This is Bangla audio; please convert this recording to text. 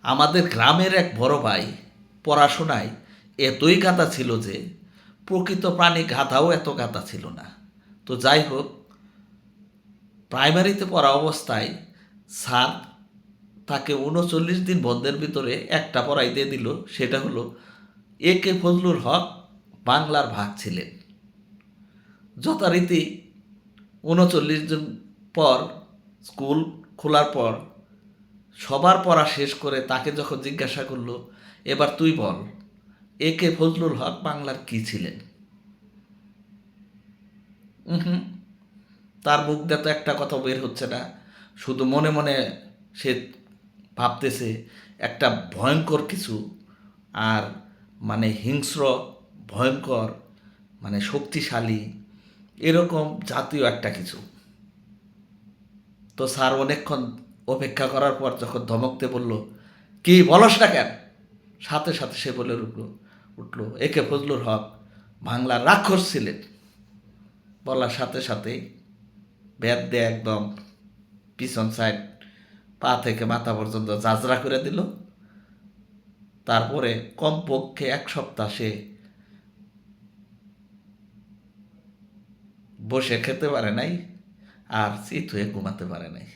আমাদের গ্রামের এক বড় ভাই পড়াশোনায় এতই গাধা ছিল যে প্রকৃত প্রাণী গাধাও এত গাধা ছিল না। তো যাই হোক, প্রাইমারিতে পড়া অবস্থায় স্যার তাকে ৩৯ দিন বন্ধের ভিতরে একটা পড়াই দিয়ে দিল। সেটা হলো এ কে ফজলুল হক বাংলার ভাগ ছিলেন। যথারীতি ৩৯ দিন পর স্কুল খোলার পর সবার পড়া শেষ করে তাকে যখন জিজ্ঞাসা করলো, এবার তুই বল এ কে ফজলুল হক বাংলার কি ছিলেন? হুম, তার মুখ দিয়ে তো একটা কথা বের হচ্ছে না, শুধু মনে মনে সে ভাবতেছে একটা ভয়ঙ্কর কিছু, আর মানে হিংস্র, ভয়ঙ্কর, মানে শক্তিশালী, এরকম জাতীয় একটা কিছু। তো স্যার অনেকক্ষণ অপেক্ষা করার পর যখন ধমকতে বলল, কি বলস না কেন, সাথে সাথে সে বলে উঠলো এ কে ফজলুল হক বাংলার রাক্ষস ছিলেন। বলার সাথে সাথেই ব্যাট দিয়ে একদম পিছন সাইড পা থেকে মাথা পর্যন্ত জাজরা করে দিল। তারপরে কমপক্ষে ১ সপ্তাহ সে বসে খেতে পারে নাই, আর চিত হয়ে ঘুমাতে পারে নাই।